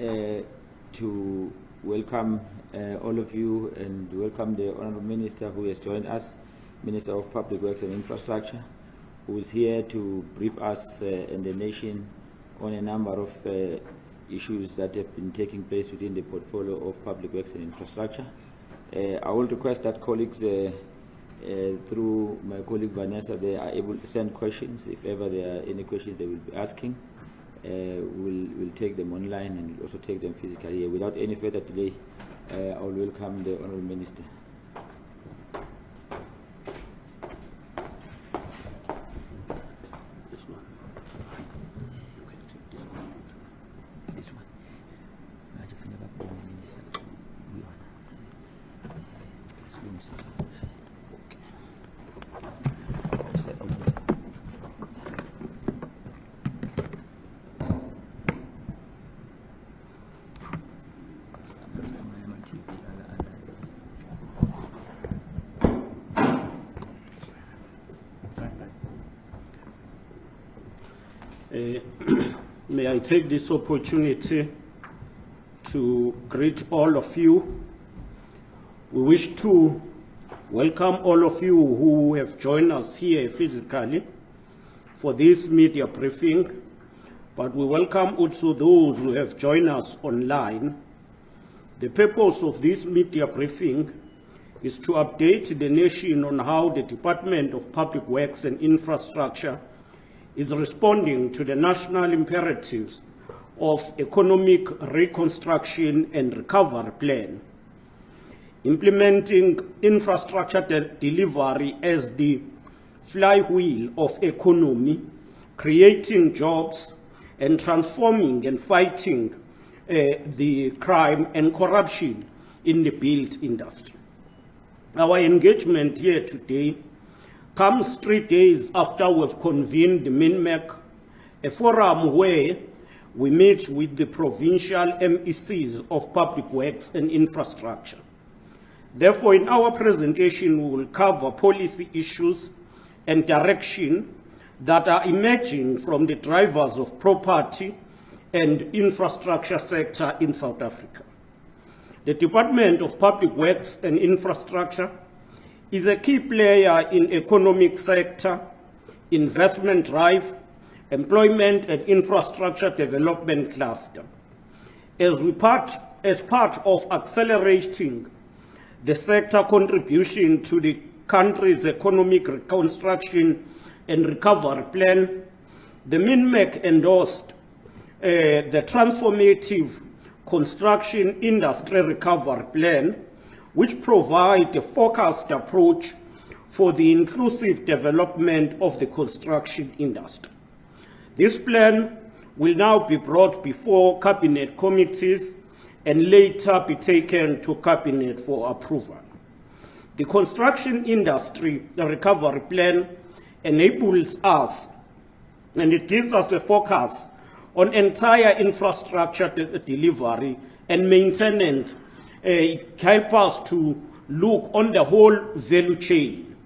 to welcome all of you and welcome the Honourable Minister who has joined us, Minister of Public Works and Infrastructure, who is here to brief us and the nation on a number of issues that have been taking place within the portfolio of Public Works and Infrastructure. I will request that colleagues, through my colleague Vanessa, they are able to send questions. If ever there are any questions they will be asking, we'll take them online and we'll also take them physically here. Without any further delay, I will welcome the Honourable Minister. May I take this opportunity to greet all of you. We wish to welcome all of you who have joined us here physically for this media briefing, but we welcome also those who have joined us online. The purpose of this media briefing is to update the nation on how the Department of Public Works and Infrastructure is responding to the national imperatives of economic reconstruction and recovery plan, implementing infrastructure delivery as the flywheel of economy, creating jobs, and transforming and fighting the crime and corruption in the built industry. Our engagement here today comes 3 days after we've convened the MINMEC, a forum where we meet with the provincial MECs of Public Works and Infrastructure. Therefore, in our presentation, we will cover policy issues and direction that are emerging from the drivers of property and infrastructure sector in South Africa. The Department of Public Works and Infrastructure is a key player in economic sector, investment drive, employment and infrastructure development cluster. As part of accelerating the sector contribution to the country's economic reconstruction and recovery plan, the MINMEC endorsed the transformative construction industry recovery plan, which provide a focused approach for the inclusive development of the construction industry. This plan will now be brought before cabinet committees and later be taken to cabinet for approval. The construction industry recovery plan enables us, and it gives us a focus on entire infrastructure delivery and maintenance. Help us to look on the whole value chain.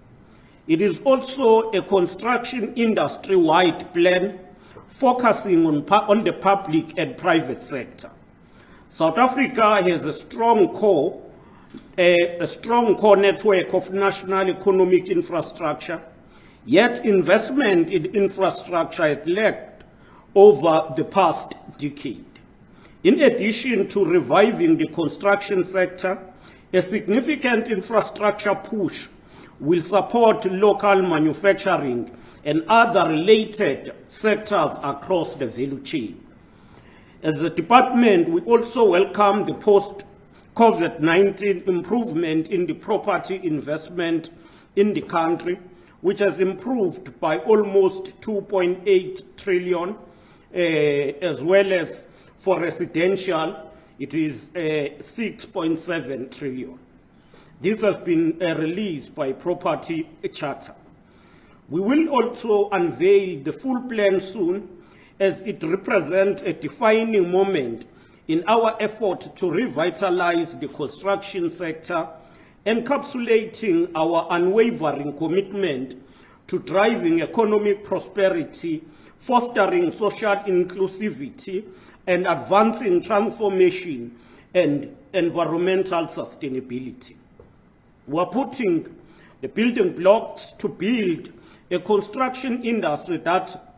It is also a construction industry-wide plan focusing on the public and private sector. South Africa has a strong core network of national economic infrastructure, yet investment in infrastructure has lagged over the past decade. In addition to reviving the construction sector, a significant infrastructure push will support local manufacturing and other related sectors across the value chain. As a department, we also welcome the post-COVID-19 improvement in the property investment in the country, which has improved by almost 2.8 trillion, as well as for residential, it is 6.7 trillion. This has been released by Property Charter. We will also unveil the full plan soon, as it represents a defining moment in our effort to revitalize the construction sector, encapsulating our unwavering commitment to driving economic prosperity, fostering social inclusivity, and advancing transformation and environmental sustainability. We are putting the building blocks to build a construction industry that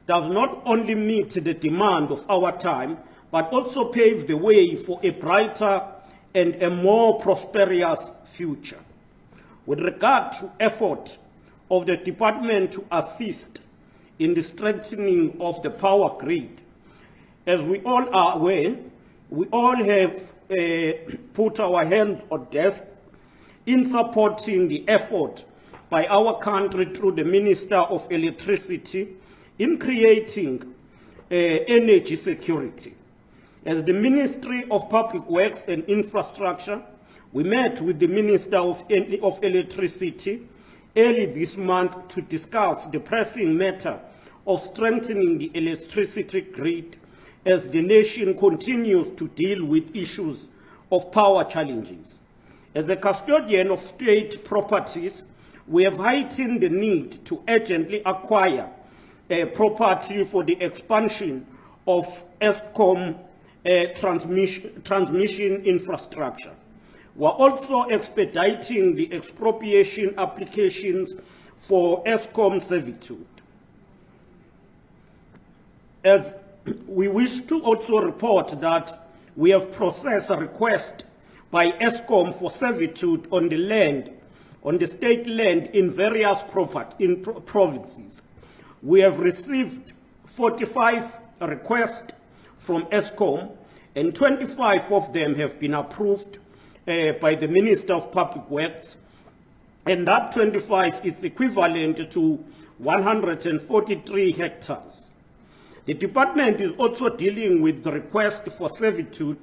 does not only meet the demand of our time, but also pave the way for a brighter and a more prosperous future. With regard to effort of the department to assist in the strengthening of the power grid, as we all are aware, we all have put our hands on desk in supporting the effort by our country through the Minister of Electricity in creating energy security. As the Ministry of Public Works and Infrastructure, we met with the Minister of Electricity early this month to discuss the pressing matter of strengthening the electricity grid as the nation continues to deal with issues of power challenges. As a custodian of state properties, we have heightened the need to urgently acquire property for the expansion of ESCOM transmission infrastructure. We are also expediting the expropriation applications for ESCOM servitude. As we wish to also report that we have processed a request by ESCOM for servitude on the land, on the state land in various provinces. We have received 45 requests from ESCOM, and 25 of them have been approved by the Minister of Public Works, and that 25 is equivalent to 143 hectares. The department is also dealing with the request for servitude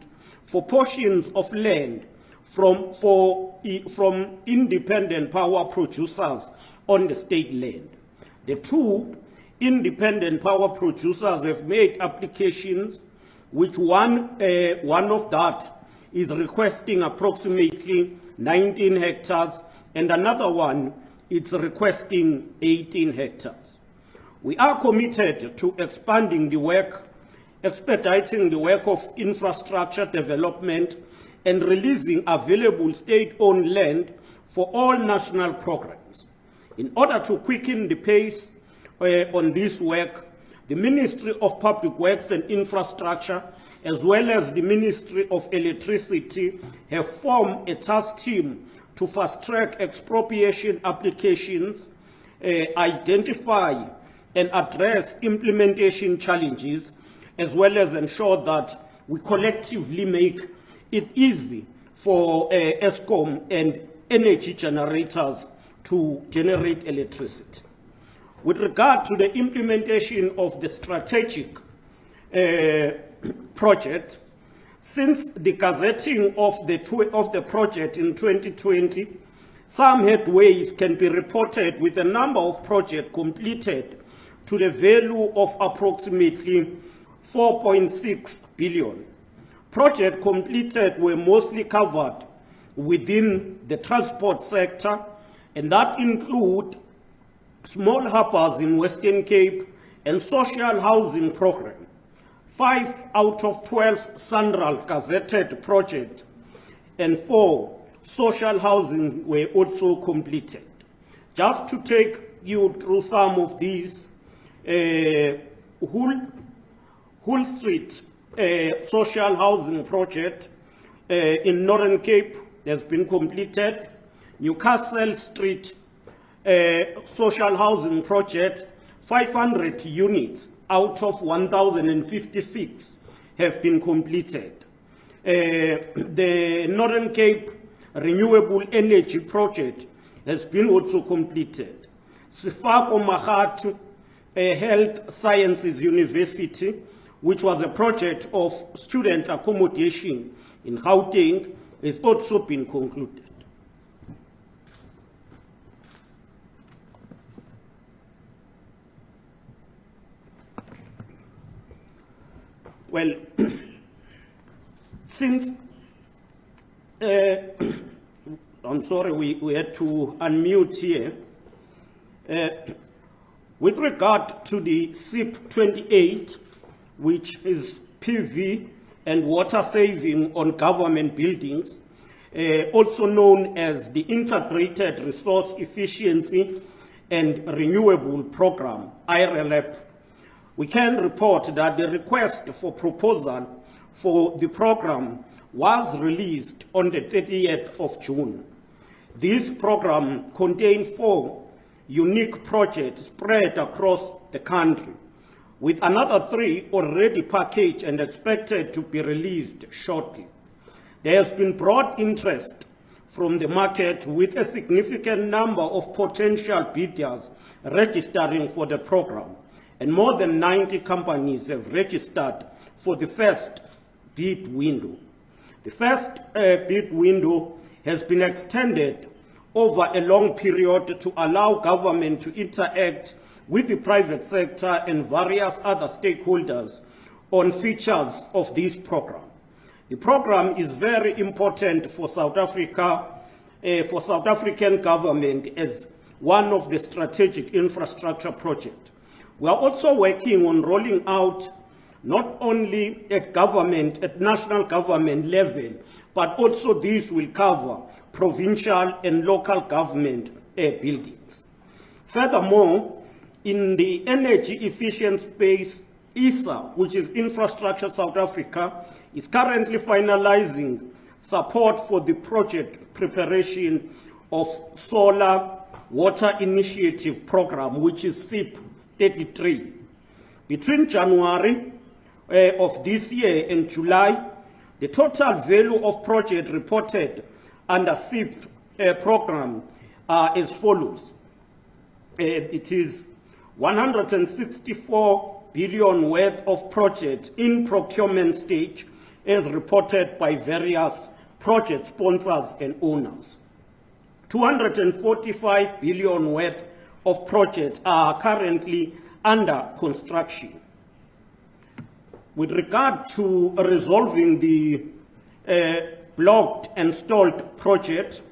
for portions of land from independent power producers on the state land. The two independent power producers have made applications, which one of that is requesting approximately 19 hectares, and another one is requesting 18 hectares. We are committed to expanding the work, expediting the work of infrastructure development, and releasing available state-owned land for all national programs. In order to quicken the pace on this work, the Ministry of Public Works and Infrastructure, as well as the Ministry of Electricity, have formed a task team to fast-track expropriation applications, identify and address implementation challenges, as well as ensure that we collectively make it easy for ESCOM and energy generators to generate electricity. With regard to the implementation of the strategic project, since the gazetting of the project in 2020, some headways can be reported with a number of projects completed to the value of approximately 4.6 billion. Projects completed were mostly covered within the transport sector, and that include small harbors in Western Cape and social housing program. 5 out of 12 Sanral gazetted projects and 4 social housing were also completed. Just to take you through some of these, Hull Street social housing project in Northern Cape has been completed. Newcastle Street social housing project, 500 units out of 1,056 have been completed. The Northern Cape Renewable Energy Project has been also completed. Sifako Mahat Health Sciences University, which was a project of student accommodation in Gauteng, has also been concluded. Well, since, I'm sorry, we had to unmute here. With regard to the SIP 28, which is PV and water saving on government buildings, also known as the Integrated Resource Efficiency and Renewable Program, IRELEP. We can report that the request for proposal for the program was released on the 30th of June. This program contained 4 unique projects spread across the country, with another 3 already packaged and expected to be released shortly. There has been broad interest from the market, with a significant number of potential bidders registering for the program, and more than 90 companies have registered for the first bid window. The first bid window has been extended over a long period to allow government to interact with the private sector and various other stakeholders on features of this program. The program is very important for South Africa, for South African government, as one of the strategic infrastructure projects. We are also working on rolling out not only at national government level, but also this will cover provincial and local government buildings. Furthermore, in the energy efficient space, ISA, which is Infrastructure South Africa, is currently finalizing support for the project preparation of Solar Water Initiative Program, which is SIP 33. Between January of this year and July, the total value of project reported under SIP program are as follows. It is 164 billion worth of projects in procurement stage, as reported by various project sponsors and owners. 245 billion worth of projects are currently under construction. With regard to resolving the blocked and stalled project,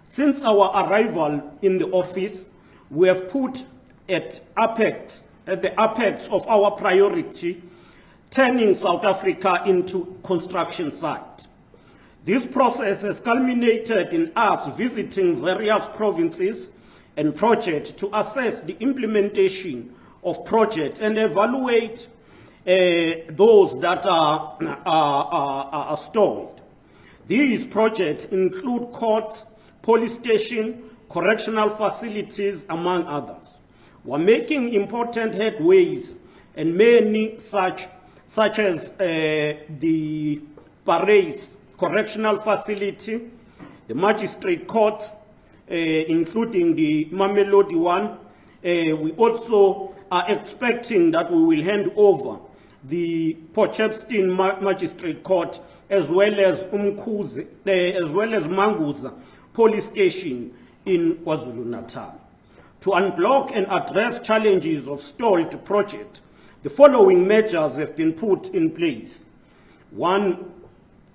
since our arrival in the office, we have put at the apex of our priority, turning South Africa into construction site. This process has culminated in us visiting various provinces and projects to assess the implementation of projects and evaluate those that are stalled. These projects include courts, police station, correctional facilities, among others. We're making important headways, and many such as the Paris Correctional Facility, the Magistrate Courts, including the Mamelodi one. We also are expecting that we will hand over the Potchefstroom Magistrate Court, as well as Umkhuze, as well as Manguza Police Station in KwaZulu-Natal. To unblock and address challenges of stalled project, the following measures have been put in place. 1,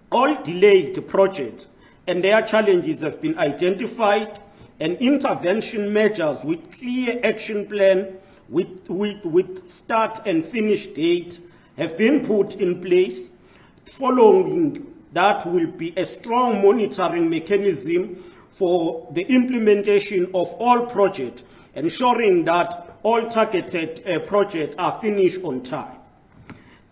all delayed projects and their challenges have been identified, and intervention measures with clear action plan with start and finish date have been put in place. Following that will be a strong monitoring mechanism for the implementation of all projects, ensuring that all targeted projects are finished on time.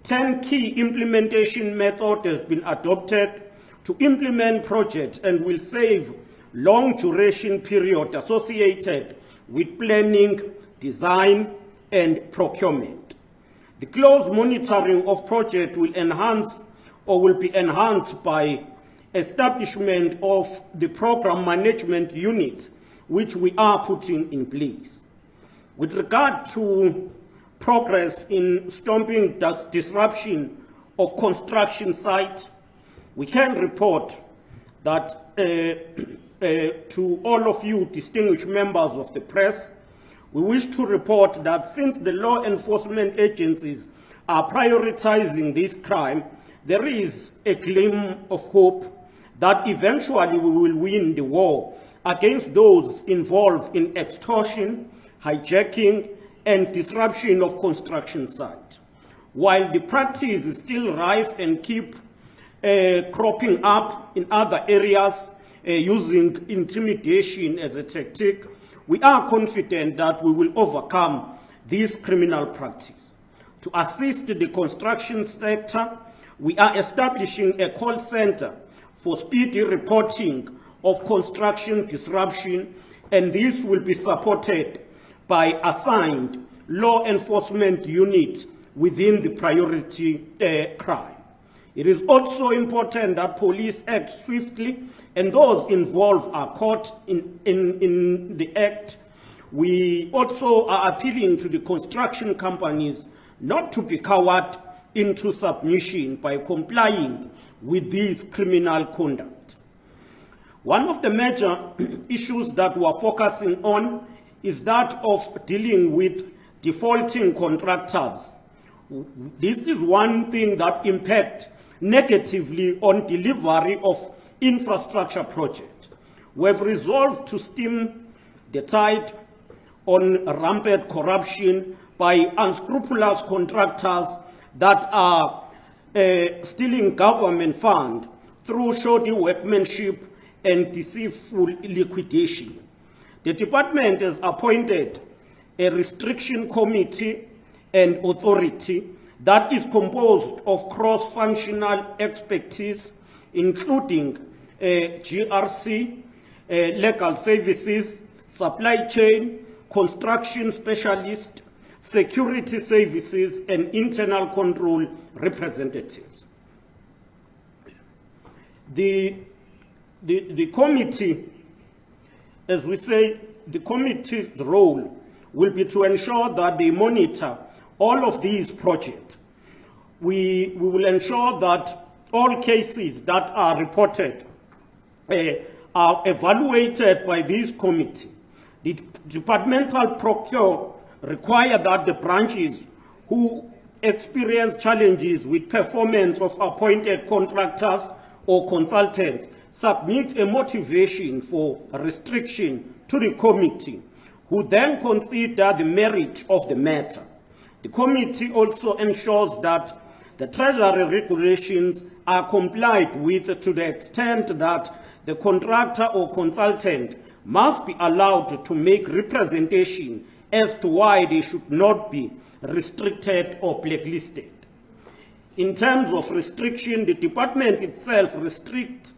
10 key implementation methods have been adopted to implement projects and will save long duration period associated with planning, design, and procurement. The close monitoring of projects will be enhanced by establishment of the program management unit, which we are putting in place. With regard to progress in stopping disruption of construction sites, we can report that to all of you distinguished members of the press, we wish to report that since the law enforcement agencies are prioritizing this crime, there is a gleam of hope that eventually we will win the war against those involved in extortion, hijacking, and disruption of construction sites. while the practice is still rife and keep cropping up in other areas using intimidation as a tactic, we are confident that we will overcome this criminal practice. To assist the construction sector, we are establishing a call center for speedy reporting of construction disruption, and this will be supported by assigned law enforcement units within the priority crime. It is also important that police act swiftly and those involved are caught in the act. We also are appealing to the construction companies not to be cowed into submission by complying with this criminal conduct. One of the major issues that we are focusing on is that of dealing with defaulting contractors. This is one thing that impacts negatively on delivery of infrastructure projects. We have resolved to stem the tide on rampant corruption by unscrupulous contractors that are stealing government funds through shoddy workmanship and deceitful liquidation. The department has appointed a restriction committee and authority that is composed of cross-functional expertise, including GRC, legal services, supply chain, construction specialists, security services, and internal control representatives. The committee, as we say, the committee's role will be to ensure that they monitor all of these projects. We will ensure that all cases that are reported are evaluated by this committee. The departmental procure require that the branches who experience challenges with performance of appointed contractors or consultants submit a motivation for restriction to the committee, who then consider the merit of the matter. The committee also ensures that the Treasury regulations are complied with to the extent that the contractor or consultant must be allowed to make representation as to why they should not be restricted or blacklisted. In terms of restriction, the department itself restricts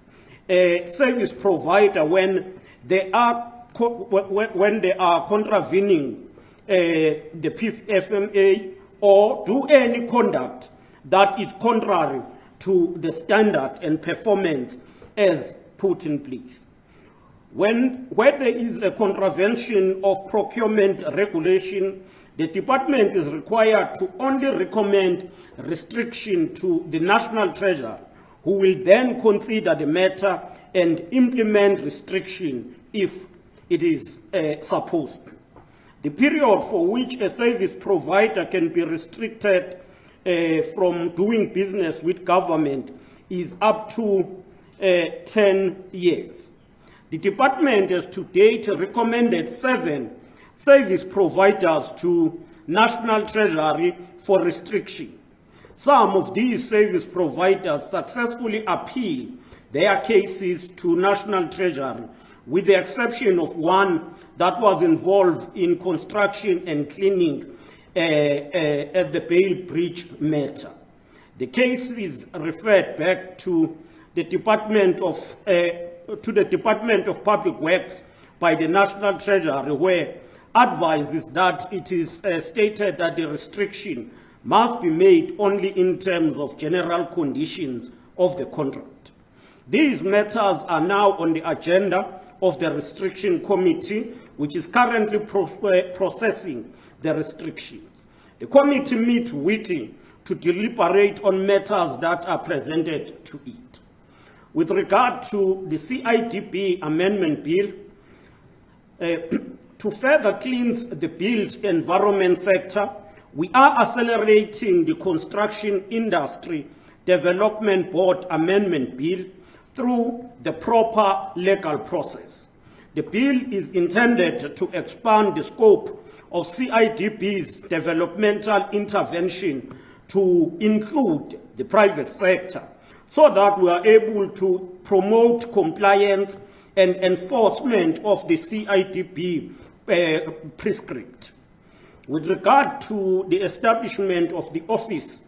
a service provider when they are contravening the PFMA or do any conduct that is contrary to the standard and performance as put in place. Where there is a contravention of procurement regulation, the department is required to only recommend restriction to the National Treasury, who will then consider the matter and implement restriction if it is supposed to. The period for which a service provider can be restricted from doing business with government is up to 10 years. The department has to date recommended 7 service providers to National Treasury for restriction. Some of these service providers successfully appeal their cases to National Treasury, with the exception of one that was involved in construction and cleaning at the Bail Bridge matter. The case is referred back to the Department of Public Works by the National Treasury, where advice is that it is stated that the restriction must be made only in terms of general conditions of the contract. These matters are now on the agenda of the Restriction Committee, which is currently processing the restrictions. The committee meets weekly to deliberate on matters that are presented to it. With regard to the CIDB Amendment Bill, to further cleanse the built environment sector, we are accelerating the Construction Industry Development Board Amendment Bill through the proper legal process. The bill is intended to expand the scope of CIDB's developmental intervention to include the private sector so that we are able to promote compliance and enforcement of the CIDP prescript. With regard to the establishment of the Office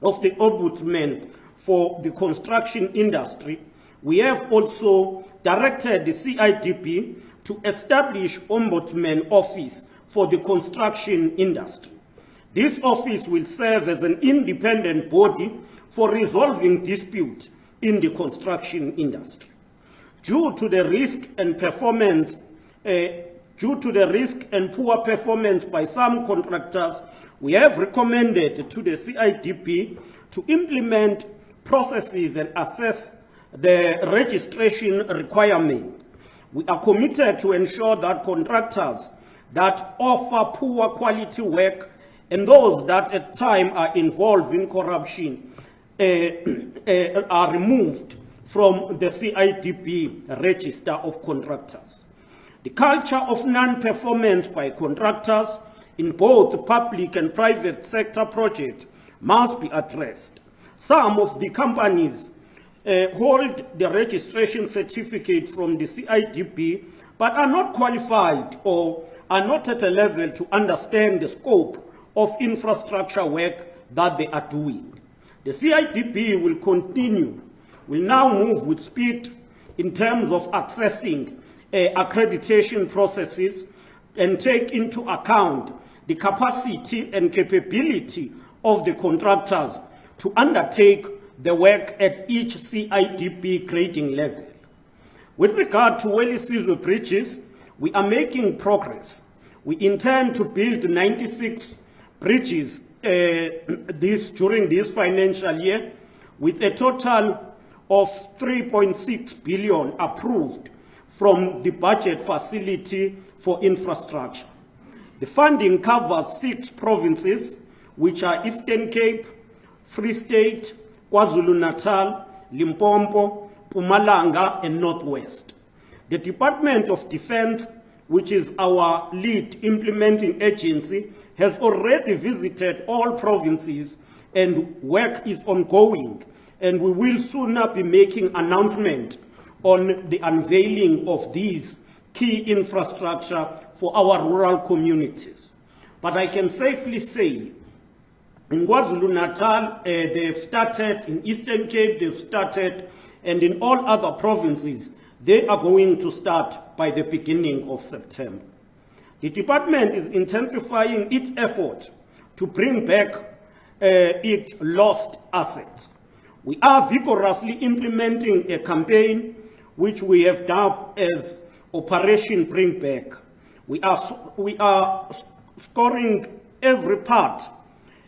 of the Ombudsman for the construction industry, we have also directed the CIDP to establish Ombudsman Office for the construction industry. This office will serve as an independent body for resolving disputes in the construction industry. Due to the risk and poor performance by some contractors, we have recommended to the CIDP to implement processes and assess the registration requirement. We are committed to ensure that contractors that offer poor quality work and those that at times are involved in corruption are removed from the CIDP register of contractors. The culture of non-performance by contractors in both public and private sector projects must be addressed. Some of the companies hold the registration certificate from the CIDP but are not qualified or are not at a level to understand the scope of infrastructure work that they are doing. The CIDP will now move with speed in terms of accessing accreditation processes and take into account the capacity and capability of the contractors to undertake the work at each CIDP grading level. With regard to Welisizwe bridges, we are making progress. We intend to build 96 bridges during this financial year, with a total of 3.6 billion approved from the budget facility for infrastructure. The funding covers 6 provinces, which are Eastern Cape, Free State, KwaZulu-Natal, Limpopo, Mpumalanga, and Northwest. The Department of Defense, which is our lead implementing agency, has already visited all provinces and work is ongoing, and we will soon be making announcement on the unveiling of these key infrastructure for our rural communities. But I can safely say, in KwaZulu-Natal, they've started, in Eastern Cape, they've started, and in all other provinces, they are going to start by the beginning of September. The department is intensifying its effort to bring back its lost assets. We are vigorously implementing a campaign which we have dubbed as Operation Bring Back. We are scoring every part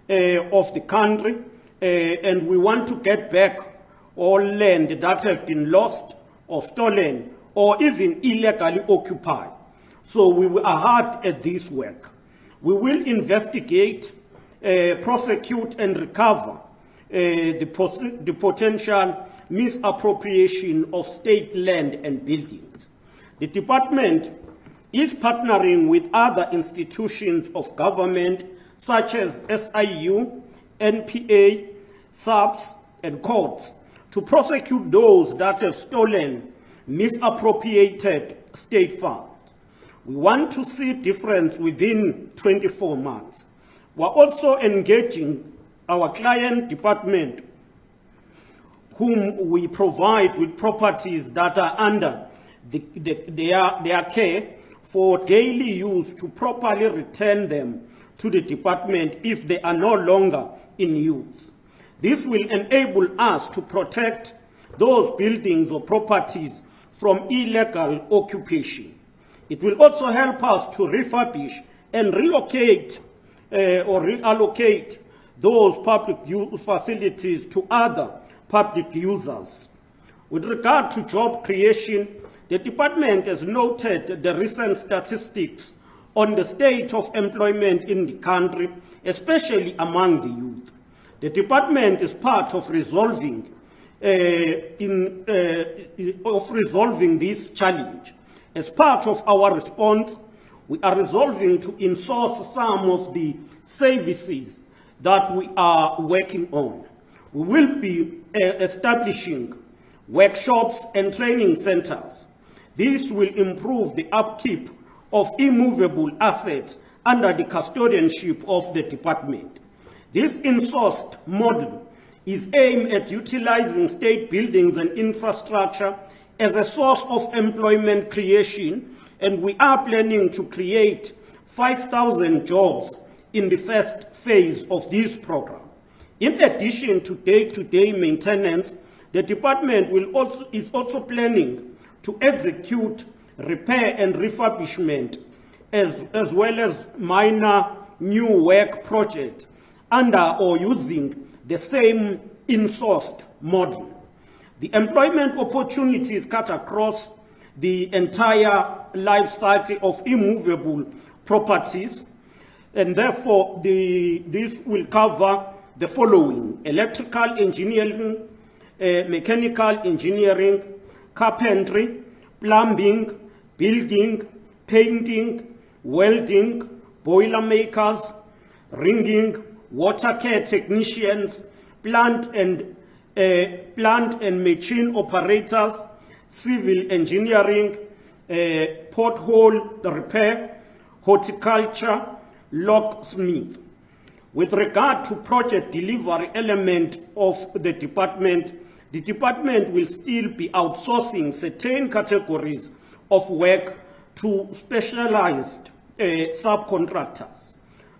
of the country, and we want to get back all land that have been lost or stolen or even illegally occupied. So we are hard at this work. We will investigate, prosecute and recover the potential misappropriation of state land and buildings. The department is partnering with other institutions of government such as SIU, NPA, SAPS, and courts to prosecute those that have stolen, misappropriated state funds. We want to see difference within 24 months. We're also engaging our client department, whom we provide with properties that are under their care for daily use, to properly return them to the department if they are no longer in use. This will enable us to protect those buildings or properties from illegal occupation. It will also help us to refurbish and relocate or reallocate those public facilities to other public users. With regard to job creation, the department has noted the recent statistics on the state of employment in the country, especially among the youth. The department is part of resolving this challenge. As part of our response, we are resolving to insource some of the services that we are working on. We will be establishing workshops and training centers. This will improve the upkeep of immovable assets under the custodianship of the department. This insourced model is aimed at utilizing state buildings and infrastructure as a source of employment creation, and we are planning to create 5,000 jobs in the first phase of this program. In addition to day-to-day maintenance, the department is also planning to execute repair and refurbishment as well as minor new work projects under or using the same insourced model. The employment opportunities cut across the entire life cycle of immovable properties, and therefore this will cover the following: electrical engineering, mechanical engineering, carpentry, plumbing, building, painting, welding, boiler makers, ringing, water care technicians, plant and machine operators, civil engineering, pothole repair, horticulture, locksmith. With regard to project delivery element of the department will still be outsourcing certain categories of work to specialized subcontractors.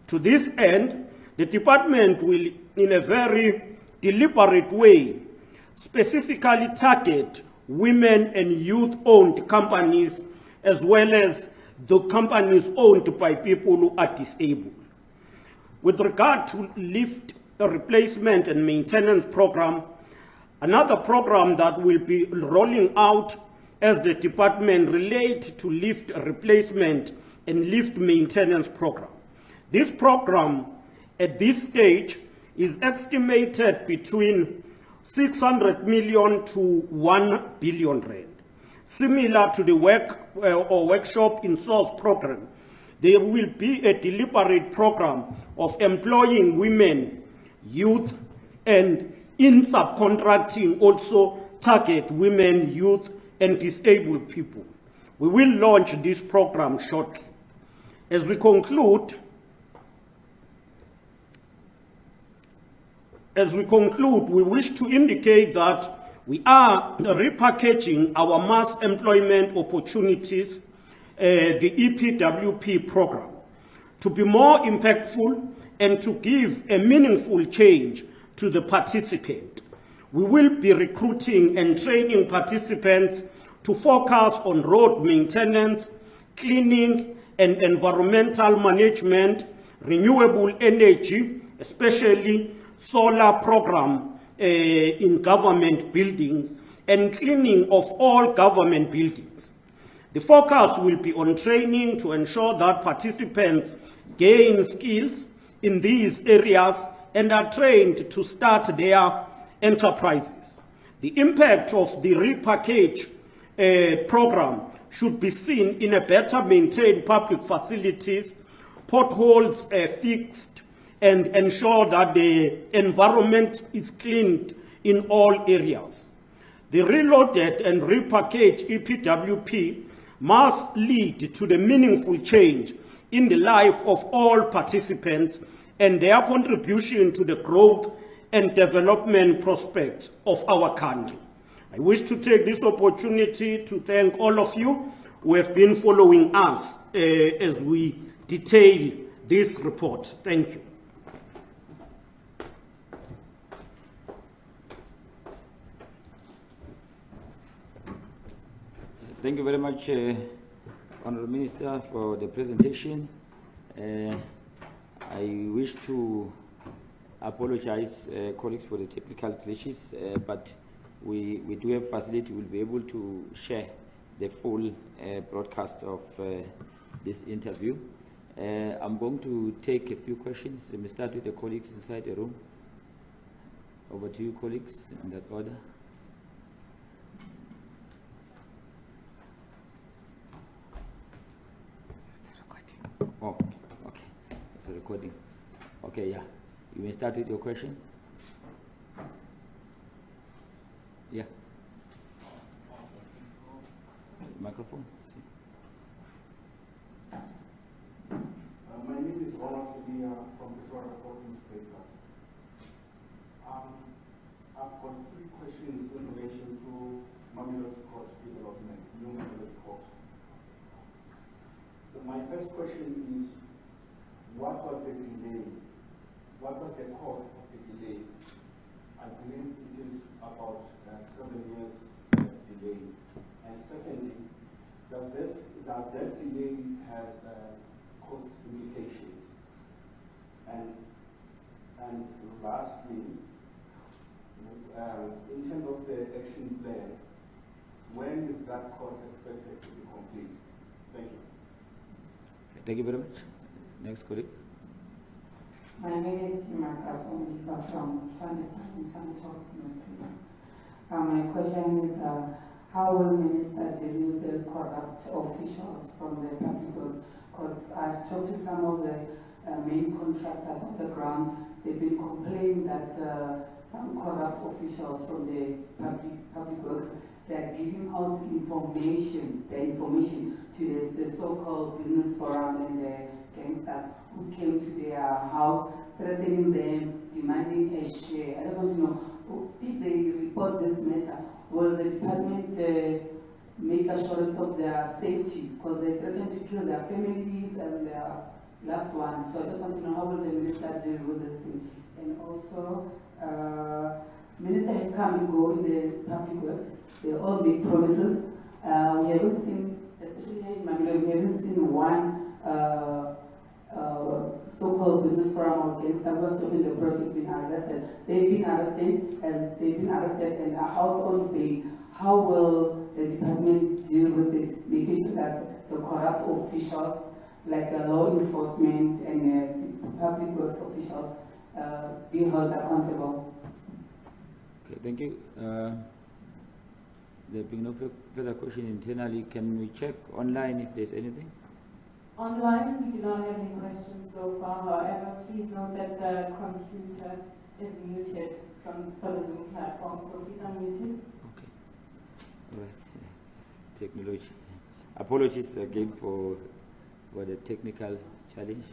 To this end, the department will, in a very deliberate way, specifically target women and youth-owned companies, as well as the companies owned by people who are disabled. With regard to lift replacement and maintenance program, another program that will be rolling out as the department relates to lift replacement and lift maintenance program. This program at this stage is estimated between 600 million to 1 billion rand. Similar to the workshop in source program, there will be a deliberate program of employing women, youth, and in subcontracting also target women, youth, and disabled people. We will launch this program shortly. As we conclude, we wish to indicate that we are repackaging our mass employment opportunities, the EPWP program, to be more impactful and to give a meaningful change to the participant. We will be recruiting and training participants to focus on road maintenance, cleaning and environmental management, renewable energy, especially solar program in government buildings, and cleaning of all government buildings. The focus will be on training to ensure that participants gain skills in these areas and are trained to start their enterprises. The impact of the repackage program should be seen in a better maintained public facilities, potholes fixed, and ensure that the environment is cleaned in all areas. The reloaded and repackaged EPWP must lead to the meaningful change in the life of all participants and their contribution to the growth and development prospects of our country. I wish to take this opportunity to thank all of you who have been following us as we detail this report. Thank you. Thank you very much, Honourable Minister, for the presentation. I wish to apologize, colleagues, for the technical glitches, but we do have facility. We'll be able to share the full broadcast of this interview. I'm going to take a few questions. Let me start with the colleagues inside the room. Over to you, colleagues, in that order. Oh, okay. It's a recording. Okay, yeah. You may start with your question. Yeah. Microphone. My name is Ronald Sihle from the Florida Court newspaper. I've got 3 questions in relation to Mamelodi Court development, new Mamelodi Court. My first question is, what was the delay? What was the cause of the delay? I believe it is about 7 years delay. And secondly, does that delay have cost implications? And lastly, in terms of the action plan, when is that court expected to be complete? Thank you. Thank you very much. Next colleague. My name is Zikalala from Santos newspaper. My question is, how will Minister deal with the corrupt officials from the public works? Because I've talked to some of the main contractors on the ground. They've been complaining that some corrupt officials from the public works, they're giving out information to the so-called business forum and the gangsters who came to their house, threatening them, demanding a share. I just want to know, if they report this matter, will the department make assurance of their safety? Because they threaten to kill their families and their loved ones. So I just want to know, how will the minister deal with this thing? And also, ministers have come and go in the public works. They all make promises. We haven't seen, especially here in Manila, we haven't seen one so-called business forum or gangster who was stopping the project being arrested. They've been arrested and are out on bail. How will the department deal with it, making sure that the corrupt officials, like law enforcement and public works officials, be held accountable? Okay, thank you. There being no further question internally, can we check online if there's anything? Online, we do not have any questions so far. However, please note that the computer is muted from the Zoom platform, so please unmute it. Okay. All right. Technology. Apologies again for the technical challenge.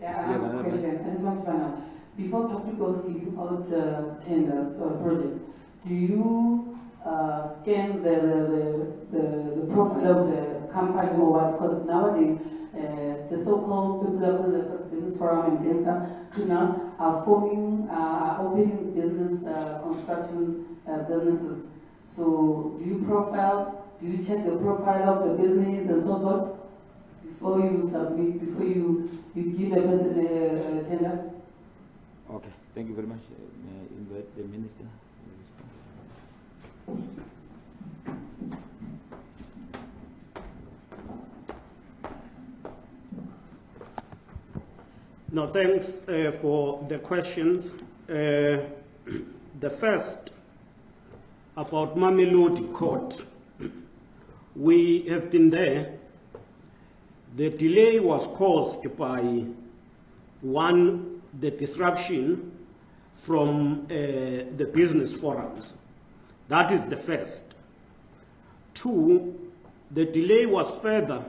Yeah, I have a question. I just want to find out, before public works giving out tenders or projects, do you scan the profile of the company or what? Because nowadays, the so-called people of the business forum and gangsters, criminals are opening business, construction businesses. So do you check the profile of the business and so forth before you submit, before you give a person a tender? Okay, thank you very much. May I invite the minister? No, thanks for the questions. The first, about Mamelodi Court. We have been there. The delay was caused by, one, the disruption from the business forums. That is the first. Two, the delay was further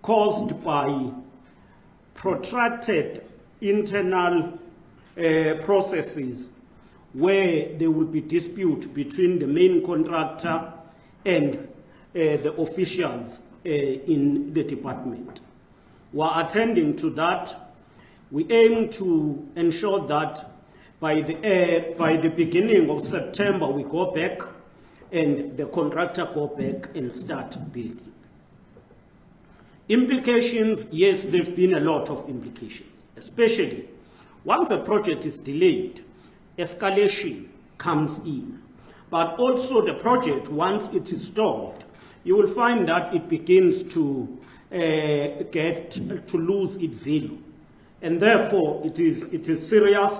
caused by protracted internal processes where there will be dispute between the main contractor and the officials in the department. We are attending to that. We aim to ensure that by the beginning of September we go back and the contractor go back and start building. Implications, yes, there have been a lot of implications, especially once a project is delayed, escalation comes in. But also the project, once it is stalled, you will find that it begins to lose its value. And therefore, it is serious,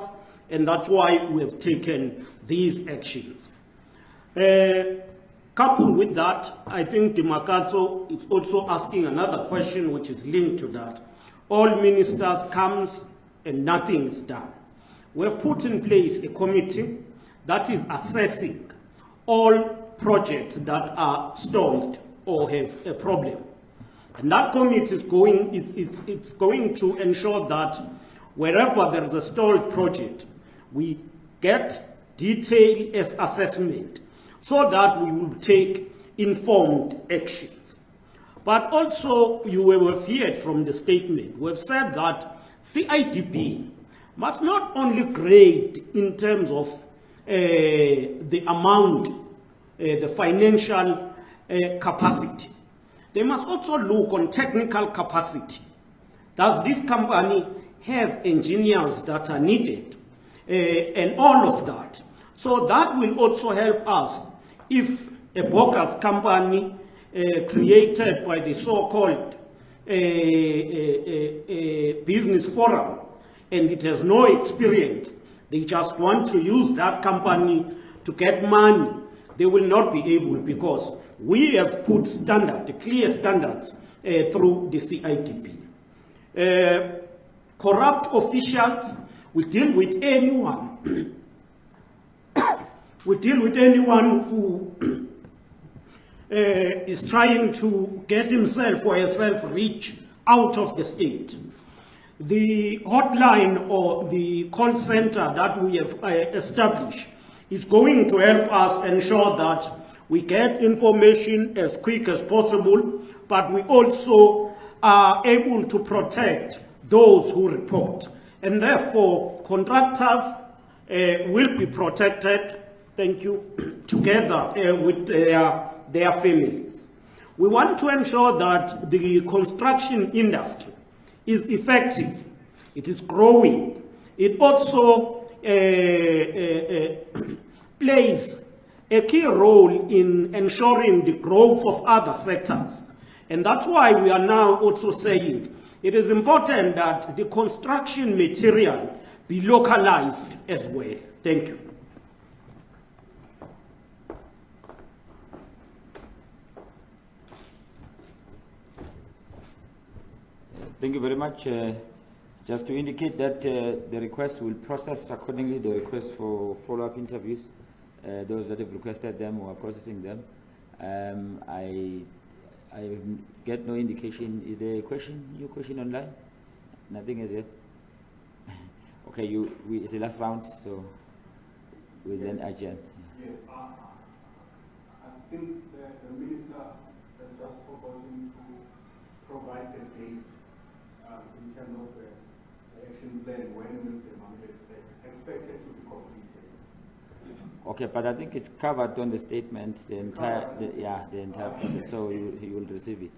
and that's why we have taken these actions. Coupled with that, I think Dimakato is also asking another question which is linked to that. all ministers comes and nothing is done. We have put in place a committee that is assessing all projects that are stalled or have a problem. And that committee is it's going to ensure that wherever there is a stalled project, we get detailed assessment so that we will take informed actions. But also, you have heard from the statement, we have said that CIDB must not only grade in terms of the amount, the financial capacity. They must also look on technical capacity. Does this company have engineers that are needed? And all of that. So that will also help us if a bogus company created by the so-called business forum and it has no experience, they just want to use that company to get money, they will not be able, because we have put clear standards through the CIDP. Corrupt officials will deal with anyone. We deal with anyone who is trying to get himself or herself rich out of the state. The hotline or the call center that we have established is going to help us ensure that we get information as quick as possible, but we also are able to protect those who report. And therefore, contractors will be protected, thank you, together with their families. We want to ensure that the construction industry is effective, it is growing. It also plays a key role in ensuring the growth of other sectors. And that's why we are now also saying it is important that the construction material be localized as well. Thank you. Thank you very much. Just to indicate that the request will process accordingly, the request for follow-up interviews, those that have requested them or are processing them. I get no indication. Is there a question, your question online? Nothing as yet. Okay, it's the last round, so we'll then adjourn. Yes, I think that the minister has just forgotten to provide the date in terms of the action plan when will the mandate expected to be completed. Okay, but I think it's covered on the statement, the entire process, so you will receive it.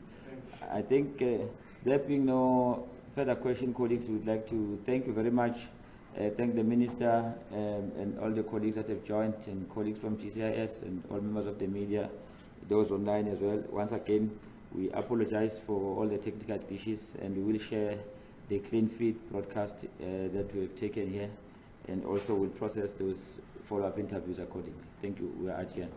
I think there being no further question, colleagues, we would like to thank you very much. Thank the minister and all the colleagues that have joined, and colleagues from GCIS and all members of the media, those online as well. Once again, we apologize for all the technical issues, and we will share the clean feed broadcast that we have taken here, and also will process those follow-up interviews accordingly. Thank you. We are adjourned.